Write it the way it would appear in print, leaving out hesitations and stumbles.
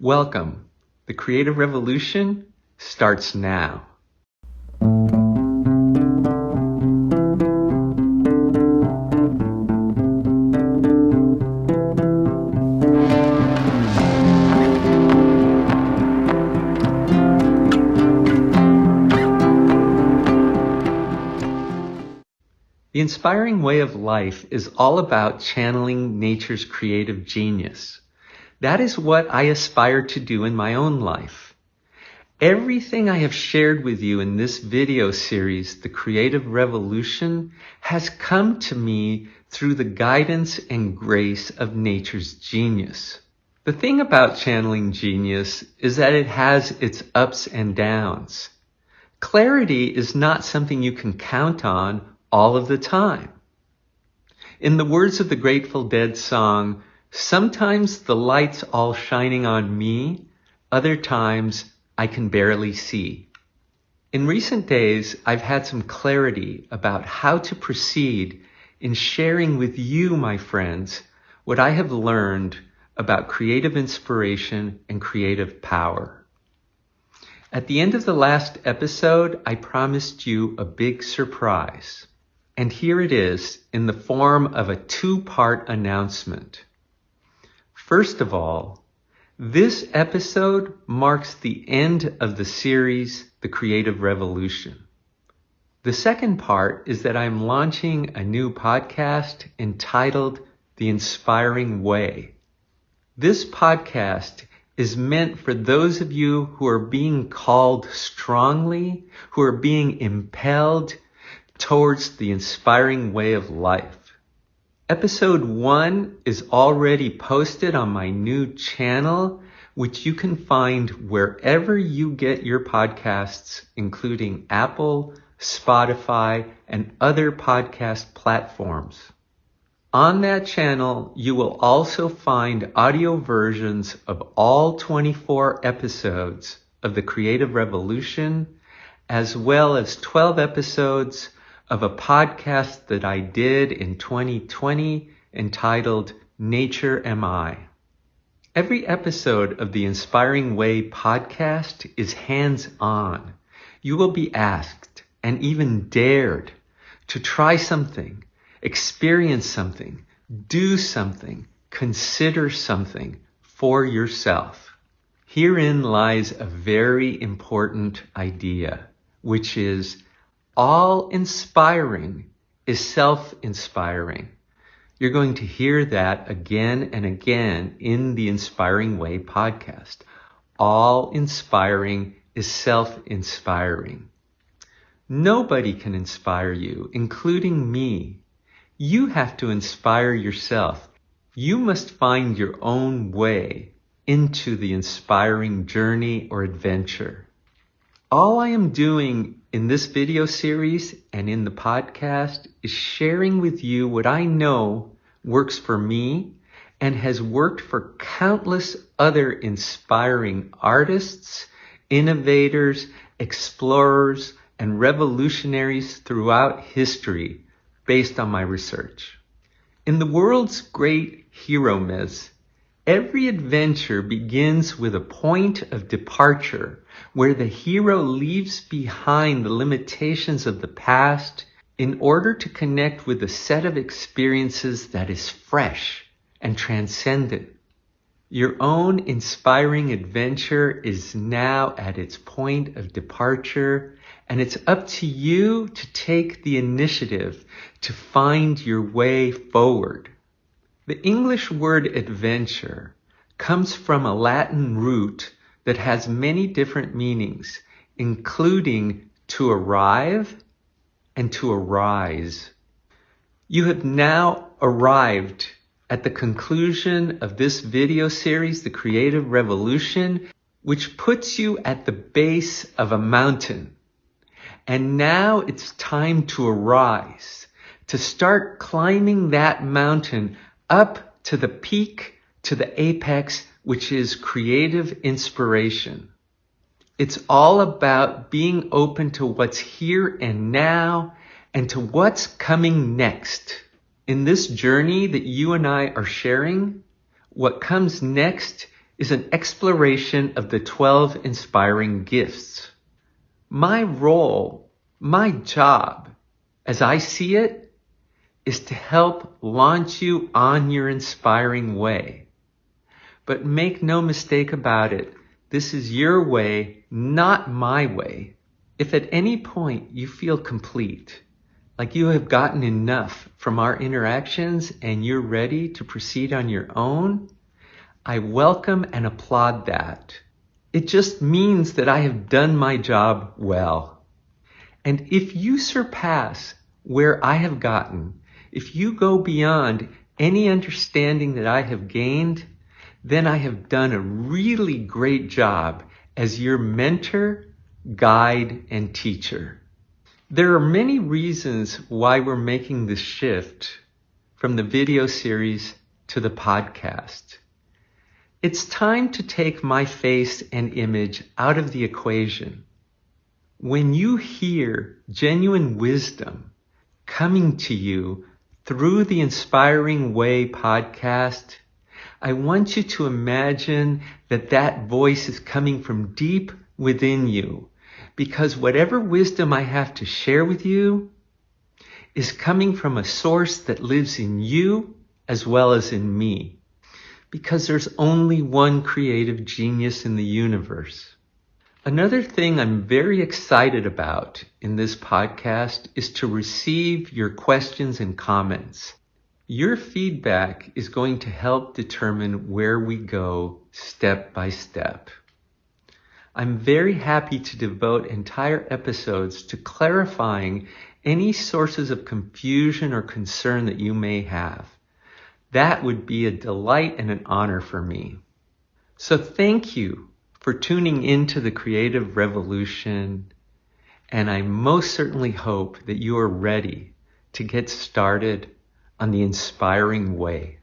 Welcome. The Creative Revolution starts now. The Inspiring Way of Life is all about channeling nature's creative genius. That is what I aspire to do in my own life. Everything I have shared with you in this video series, The Creative Revolution, has come to me through the guidance and grace of nature's genius. The thing about channeling genius is that it has its ups and downs. Clarity is not something you can count on all of the time. In the words of the Grateful Dead song, sometimes the light's all shining on me, other times I can barely see. In recent days, I've had some clarity about how to proceed in sharing with you, my friends, what I have learned about creative inspiration and creative power. At the end of the last episode, I promised you a big surprise. And here it is in the form of a two-part announcement. First of all, this episode marks the end of the series, The Creative Revolution. The second part is that I'm launching a new podcast entitled The Inspiring Way. This podcast is meant for those of you who are being called strongly, who are being impelled towards the inspiring way of life. Episode 1 is already posted on my new channel, which you can find wherever you get your podcasts, including Apple, Spotify, and other podcast platforms. On that channel, you will also find audio versions of all 24 episodes of The Creative Revolution, as well as 12 episodes of a podcast that I did in 2020 entitled Nature Am I. Every episode of the Inspiring Way podcast is hands-on. You will be asked and even dared to try something, experience something, do something, consider something for yourself. Herein lies a very important idea, which is all inspiring is self-inspiring. You're going to hear that again and again in the Inspiring Way podcast. All inspiring is self-inspiring. Nobody can inspire you, including me. You have to inspire yourself. You must find your own way into the inspiring journey or adventure. All I am doing in this video series and in the podcast is sharing with you what I know works for me and has worked for countless other inspiring artists, innovators, explorers, and revolutionaries throughout history based on my research. In the world's great hero myths, every adventure begins with a point of departure where the hero leaves behind the limitations of the past in order to connect with a set of experiences that is fresh and transcendent. Your own inspiring adventure is now at its point of departure, and it's up to you to take the initiative to find your way forward. The English word adventure comes from a Latin root that has many different meanings, including to arrive and to arise. You have now arrived at the conclusion of this video series, The Creative Revolution, which puts you at the base of a mountain. And now it's time to arise, to start climbing that mountain up to the peak, to the apex, which is creative inspiration. It's all about being open to what's here and now and to what's coming next. In this journey that you and I are sharing, what comes next is an exploration of the 12 inspiring gifts. My role, my job, as I see it, is to help launch you on your inspiring way. But make no mistake about it, this is your way, not my way. If at any point you feel complete, like you have gotten enough from our interactions and you're ready to proceed on your own, I welcome and applaud that. It just means that I have done my job well. And if you surpass where I have gotten, if you go beyond any understanding that I have gained, then I have done a really great job as your mentor, guide, and teacher. There are many reasons why we're making this shift from the video series to the podcast. It's time to take my face and image out of the equation. When you hear genuine wisdom coming to you through the Inspiring Way podcast, I want you to imagine that that voice is coming from deep within you, because whatever wisdom I have to share with you is coming from a source that lives in you as well as in me, because there's only one creative genius in the universe. Another thing I'm very excited about in this podcast is to receive your questions and comments. Your feedback is going to help determine where we go step by step. I'm very happy to devote entire episodes to clarifying any sources of confusion or concern that you may have. That would be a delight and an honor for me. So thank you for tuning into the Creative Revolution, and I most certainly hope that you are ready to get started on the inspiring way.